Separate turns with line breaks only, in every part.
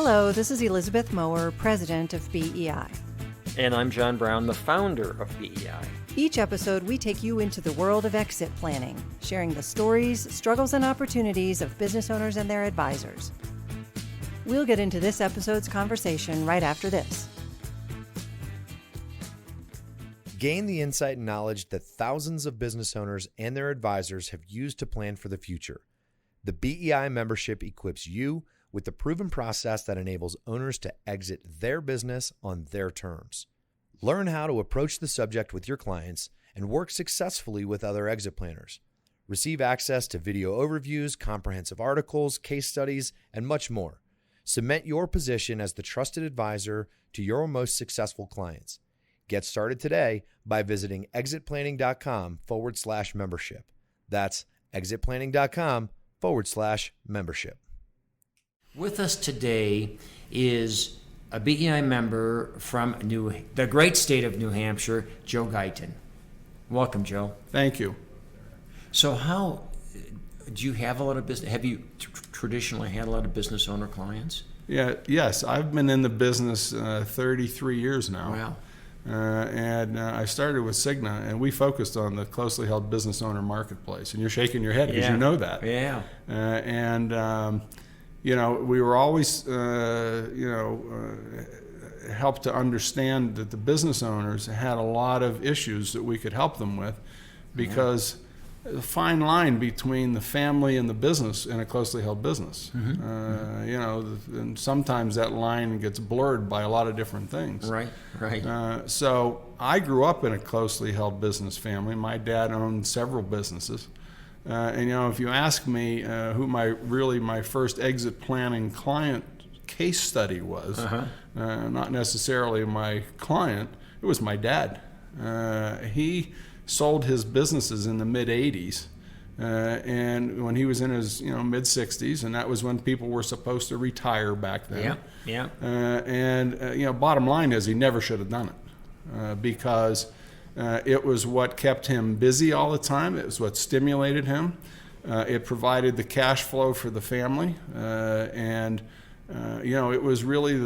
Hello, this is Elizabeth Mower, president of BEI.
And I'm John Brown, the founder of BEI.
Each episode, we take you into the world of exit planning, sharing the stories, struggles, and opportunities of business owners and their advisors. We'll get into this episode's conversation right after this.
Gain the insight and knowledge that thousands of business owners and their advisors have used to plan for the future. The BEI membership equips you with the proven process that enables owners to exit their business on their terms. Learn how to approach the subject with your clients and work successfully with other exit planners. Receive access to video overviews, comprehensive articles, case studies, and much more. Cement your position as the trusted advisor to your most successful clients. Get started today by visiting exitplanning.com/membership. That's exitplanning.com/membership.
With us today is a BEI member from the great state of New Hampshire, Joe Guyton. Welcome, Joe.
Thank you.
So how do you have a lot of business? Have you traditionally had a lot of business owner clients?
Yes, I've been in the business 33 years now.
Wow.
I started with Cigna, and we focused on the closely held business owner marketplace. And you're shaking your head because you know that.
Yeah.
We were always, helped to understand that the business owners had a lot of issues that we could help them with, because the fine line between the family and the business in a closely held business. And sometimes that line gets blurred by a lot of different things.
Right.
So I grew up in a closely held business family. My dad owned several businesses. If you ask me who my first exit planning client case study was, not necessarily my client, it was my dad. He sold his businesses in the mid-'80s, and when he was in his mid-'60s, and that was when people were supposed to retire back then. Bottom line is he never should have done it, because it was what kept him busy all the time. It was what stimulated him. It provided the cash flow for the family, it was really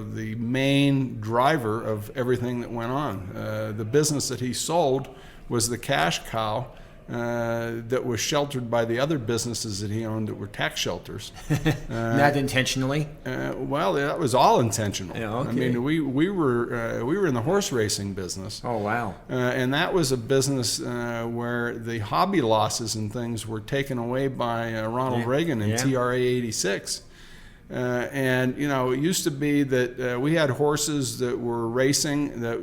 the main driver of everything that went on. The business that he sold was the cash cow that was sheltered by the other businesses that he owned that were tax shelters.
Not intentionally?
Well, that was all intentional.
Yeah, okay.
I mean, we were in the horse racing business.
Oh, wow.
And that was a business where the hobby losses and things were taken away by Ronald Reagan in TRA 86. It used to be that we had horses that were racing, that,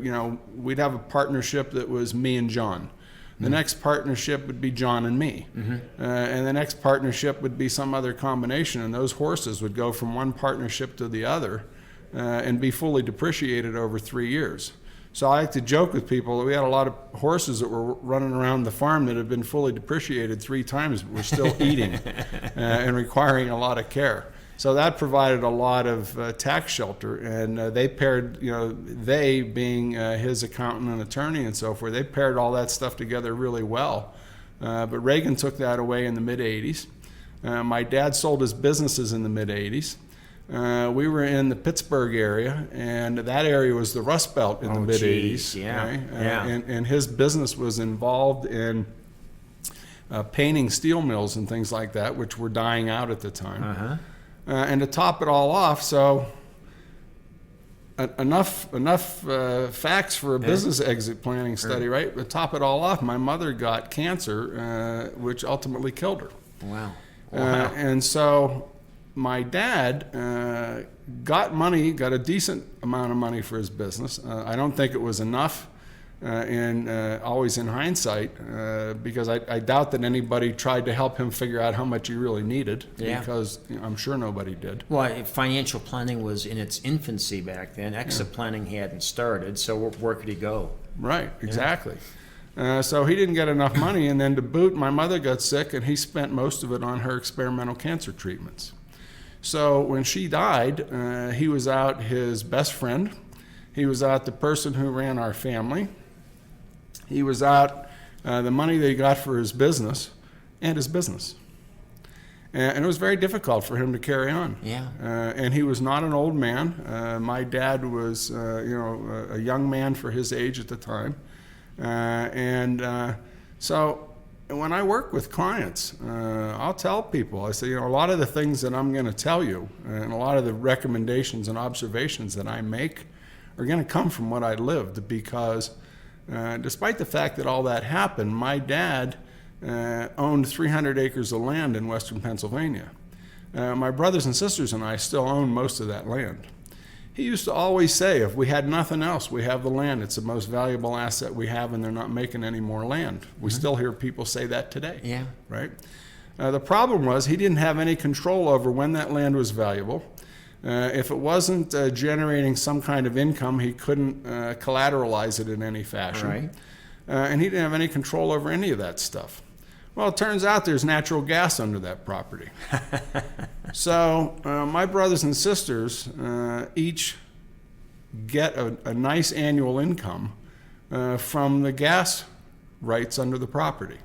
we'd have a partnership that was me and John. The next partnership would be John and me. And the next partnership would be some other combination. And those horses would go from one partnership to the other and be fully depreciated over 3 years. So I like to joke with people that we had a lot of horses that were running around the farm that had been fully depreciated 3 times, but were still eating and requiring a lot of care. So that provided a lot of tax shelter, and they paired, they being his accountant and attorney and so forth, they paired all that stuff together really well. But Reagan took that away in the mid-'80s. My dad sold his businesses in the mid-'80s. We were in the Pittsburgh area, and that area was the Rust Belt in the mid-'80s.
Yeah.
And his business was involved in painting steel mills and things like that, which were dying out at the time. And to top it all off, enough facts for a business exit planning study, right? To top it all off, my mother got cancer, which ultimately killed her.
Wow.
And so my dad got a decent amount of money for his business. I don't think it was enough. Always in hindsight, because I doubt that anybody tried to help him figure out how much he really needed, because I'm sure nobody did.
Well, financial planning was in its infancy back then. Exit planning hadn't started, so where could he go?
Right, exactly. So he didn't get enough money, and then to boot, my mother got sick, and he spent most of it on her experimental cancer treatments. So when she died, he was out his best friend. He was out the person who ran our family. He was out the money that he got for his business and his business. And it was very difficult for him to carry on.
Yeah.
And he was not an old man. My dad was, a young man for his age at the time. So when I work with clients, I'll tell people, I say, a lot of the things that I'm going to tell you and a lot of the recommendations and observations that I make are going to come from what I lived, because despite the fact that all that happened, my dad owned 300 acres of land in western Pennsylvania. My brothers and sisters and I still own most of that land. He used to always say, if we had nothing else, we have the land. It's the most valuable asset we have, and they're not making any more land. We still hear people say that today.
Yeah.
Right? The problem was he didn't have any control over when that land was valuable. If it wasn't generating some kind of income, he couldn't collateralize it in any fashion.
Right.
And he didn't have any control over any of that stuff. Well, it turns out there's natural gas under that property. So my brothers and sisters each get a nice annual income from the gas rights under the property.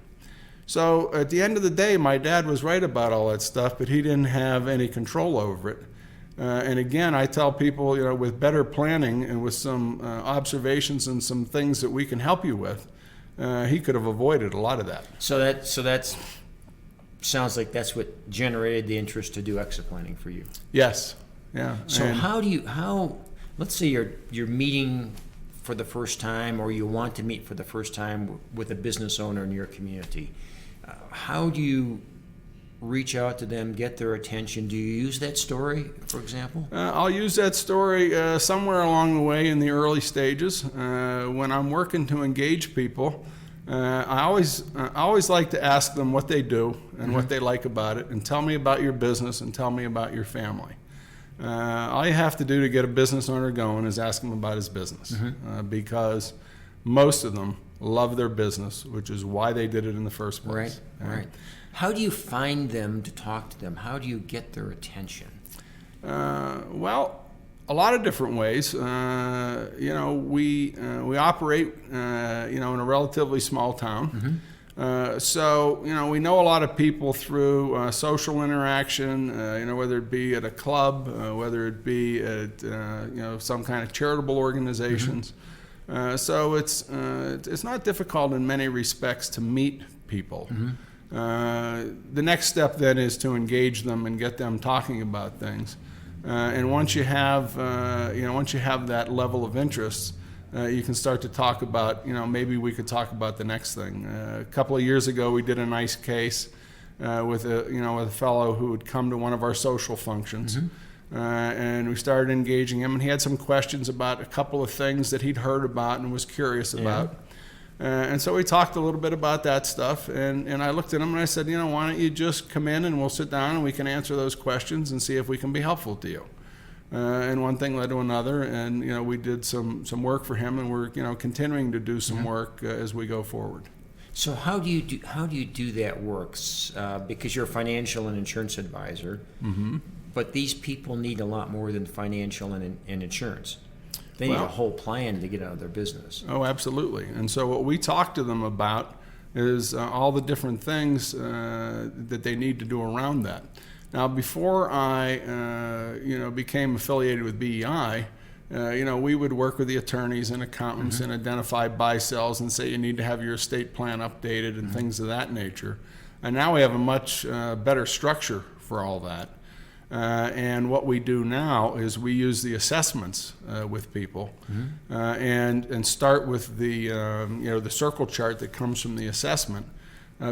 So at the end of the day, my dad was right about all that stuff, but he didn't have any control over it. And again, I tell people, with better planning and with some observations and some things that we can help you with, he could have avoided a lot of that.
So that sounds like that's what generated the interest to do exit planning for you.
Yes. Yeah.
So how let's say you're meeting for the first time, or you want to meet for the first time with a business owner in your community. How do you reach out to them, get their attention? Do you use that story, for example?
I'll use that story somewhere along the way in the early stages. When I'm working to engage people, I always like to ask them what they do and what they like about it, and tell me about your business and tell me about your family. All you have to do to get a business owner going is ask him about his business, because most of them love their business, which is why they did it in the first place.
Right. How do you find them to talk to them? How do you get their attention?
Well, a lot of different ways. We operate, in a relatively small town. So, we know a lot of people through social interaction, whether it be at a club, whether it be at, some kind of charitable organizations. So it's not difficult in many respects to meet people. The next step then is to engage them and get them talking about things. And once you have that level of interest, you can start to talk about, maybe we could talk about the next thing. A couple of years ago, we did a nice case with a fellow who would come to one of our social functions. And we started engaging him, and he had some questions about a couple of things that he'd heard about and was curious about. And so we talked a little bit about that stuff, and I looked at him and I said, why don't you just come in and we'll sit down and we can answer those questions and see if we can be helpful to you. And one thing led to another, and we did some work for him, and we're continuing to do some work as we go forward.
So how do you do that work? Because you're a financial and insurance advisor, but these people need a lot more than financial and insurance. They need a whole plan to get out of their business. Oh, absolutely. And so what we talk to them about is all the different things that they need to do around that. Now, before I became affiliated with BEI, we would work with the attorneys and accountants and identify buy-sells and say you need to have your estate plan updated and things of that nature. And now we have a much better structure for all that. And what we do now is we use the assessments with people and start with the circle chart that comes from the assessment,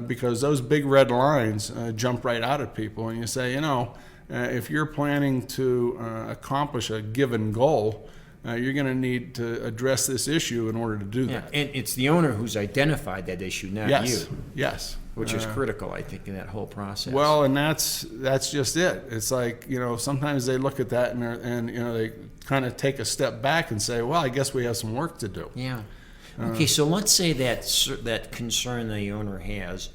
because those big red lines jump right out at people, and you say, if you're planning to accomplish a given goal, you're going to need to address this issue in order to do that. And it's the owner who's identified that issue, not you.
Yes.
Which is critical, I think, in that whole process.
Well, and that's just it. It's like, sometimes they look at that and they kind of take a step back and say, well, I guess we have some work to do.
Yeah. Okay, so let's say that concern the owner has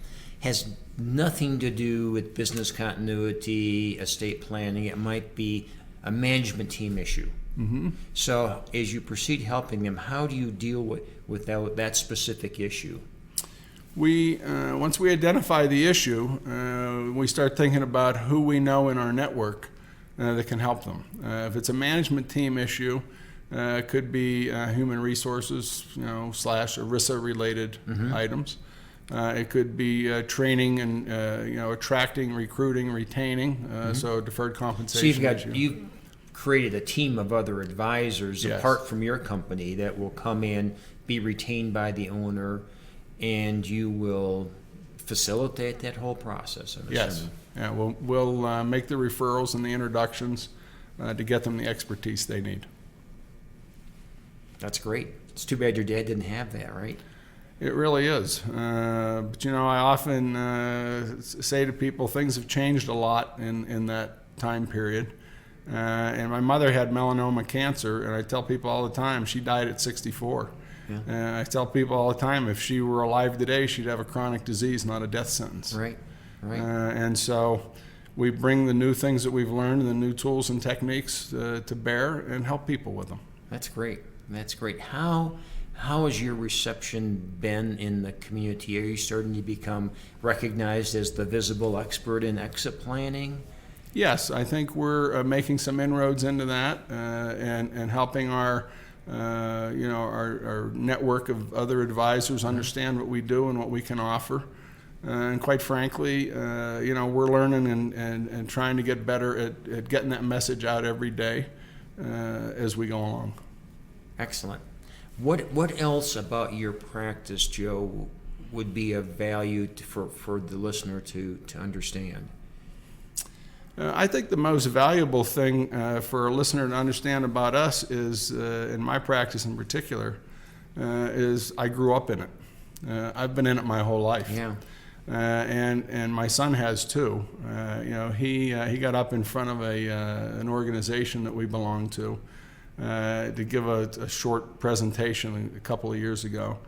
nothing to do with business continuity, estate planning. It might be a management team issue. So as you proceed helping them, how do you deal with that specific issue?
once we identify the issue, we start thinking about who we know in our network that can help them. If it's a management team issue, it could be human resources, / ERISA related items. It could be training and attracting, recruiting, retaining. So deferred compensation.
So you've created a team of other advisors apart from your company that will come in, be retained by the owner, and you will facilitate that whole process.
Yes. Yeah. We'll make the referrals and the introductions to get them the expertise they need.
That's great. It's too bad your dad didn't have that, right?
It really is. But I often say to people, things have changed a lot in that time period. And my mother had melanoma cancer, and I tell people all the time, she died at 64. Yeah. And I tell people all the time, if she were alive today, she'd have a chronic disease, not a death sentence.
Right.
And so we bring the new things that we've learned and the new tools and techniques to bear and help people with them.
That's great. How has your reception been in the community? Are you starting to become recognized as the visible expert in exit planning?
Yes, I think we're making some inroads into that and helping our network of other advisors understand what we do and what we can offer. And quite frankly, we're learning and trying to get better at getting that message out every day as we go along.
Excellent. What else about your practice, Joe, would be of value for the listener to understand?
I think the most valuable thing for a listener to understand about us is, in my practice in particular, is I grew up in it. I've been in it my whole life.
Yeah.
And my son has too. He got up in front of an organization that we belong to give a short presentation a couple of years ago,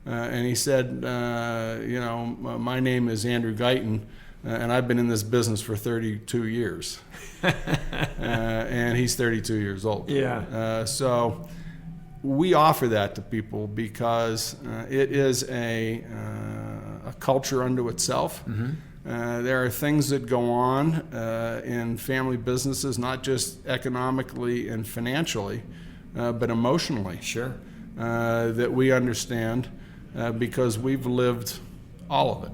and he said, my name is Andrew Guyton. And I've been in this business for 32 years. And he's 32 years old.
Yeah.
So we offer that to people because it is a culture unto itself. Mm-hmm. There are things that go on in family businesses, not just economically and financially, but emotionally.
Sure.
That we understand because we've lived all of it.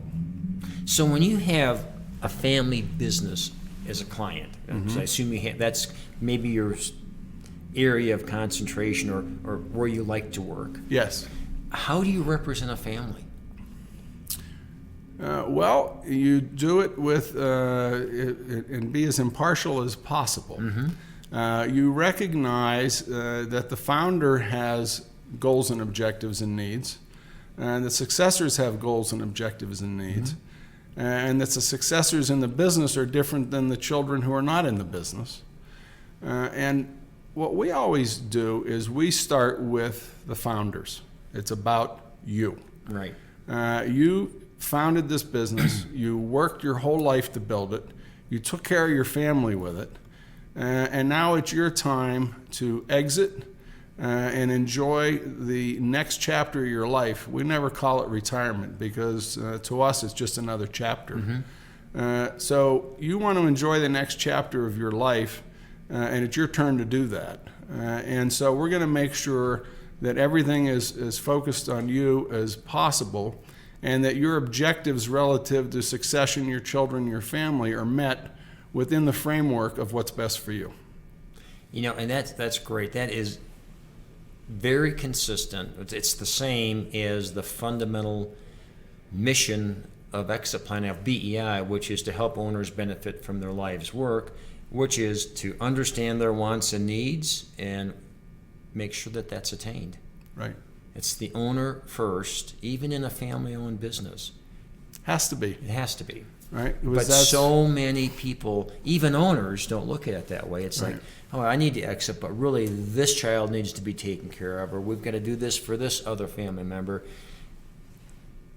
So when you have a family business as a client,
mm-hmm.
I assume that's maybe your area of concentration or where you like to work.
Yes. How
do you represent a family?
Well, you do it with and be as impartial as possible. Mm-hmm. You recognize that the founder has goals and objectives and needs, and the successors have goals and objectives and needs. Mm-hmm. And that the successors in the business are different than the children who are not in the business. And what we always do is we start with the founders. It's about you.
Right.
You founded this business. You worked your whole life to build it. You took care of your family with it. And now it's your time to exit and enjoy the next chapter of your life. We never call it retirement because to us it's just another chapter. Mm-hmm. So you want to enjoy the next chapter of your life, and it's your turn to do that. And so we're going to make sure that everything is as focused on you as possible, and that your objectives relative to succession, your children, your family are met within the framework of what's best for you.
And that's great. That is very consistent. It's the same as the fundamental mission of exit planning, of BEI, which is to help owners benefit from their life's work, which is to understand their wants and needs and make sure that that's attained.
Right.
It's the owner first, even in a family-owned business.
Has to be.
It has to be.
Right.
But so many people, even owners, don't look at it that way. It's right. Like, oh, I need to exit, but really this child needs to be taken care of, or we've got to do this for this other family member.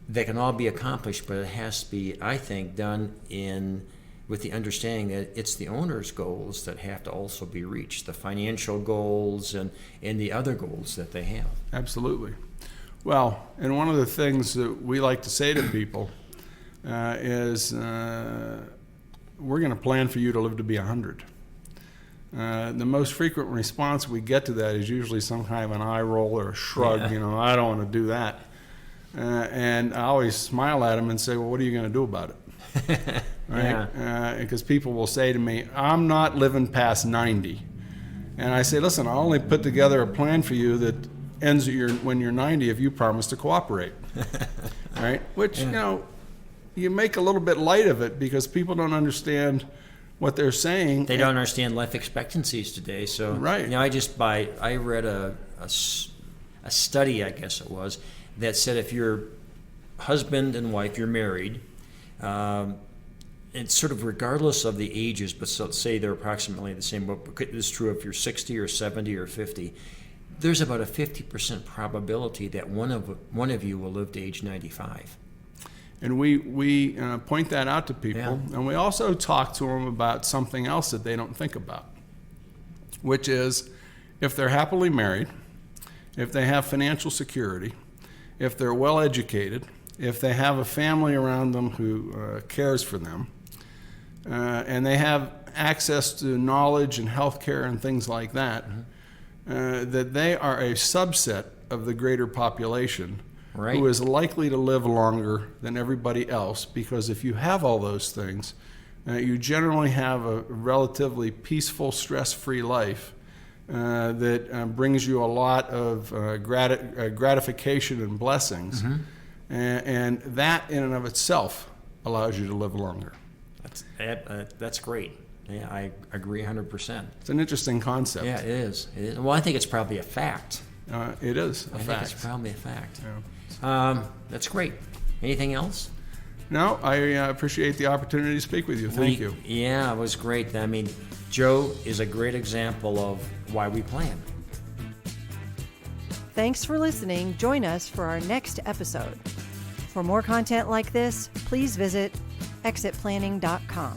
They can all be accomplished, but it has to be, I think, done with the understanding that it's the owner's goals that have to also be reached, the financial goals and the other goals that they have.
Absolutely. Well, and one of the things that we like to say to people is we're going to plan for you to live to be 100. The most frequent response we get to that is usually some kind of an eye roll or a shrug. I don't want to do that. And I always smile at them and say, well, what are you going to do about it? Right? Because people will say to me, I'm not living past 90. And I say, listen, I'll only put together a plan for you that ends when you're 90 if you promise to cooperate. Right? Which, you make a little bit light of it because people don't understand what they're saying.
They don't understand life expectancies today. So,
right.
I read a study, I guess it was, that said if you're husband and wife, you're married, it's sort of regardless of the ages, but so say they're approximately the same, but it's true if you're 60 or 70 or 50, there's about a 50% probability that one of you will live to age 95.
And we point that out to people, and we also talk to them about something else that they don't think about, which is if they're happily married, if they have financial security, if they're well educated, if they have a family around them who cares for them, and they have access to knowledge and health care and things like that, that they are a subset of the greater population who is likely to live longer than everybody else, because if you have all those things, you generally have a relatively peaceful, stress-free life that brings you a lot of gratification and blessings. And that in and of itself allows you to live longer.
That's great. Yeah, I agree 100%.
It's an interesting concept.
Yeah, it is. Well, I think it's probably a fact.
It is a fact.
I think it's probably a fact.
Yeah.
That's great. Anything else?
No, I appreciate the opportunity to speak with you. Thank you.
Yeah, it was great. I mean, Joe is a great example of why we plan.
Thanks for listening. Join us for our next episode. For more content like this, please visit exitplanning.com.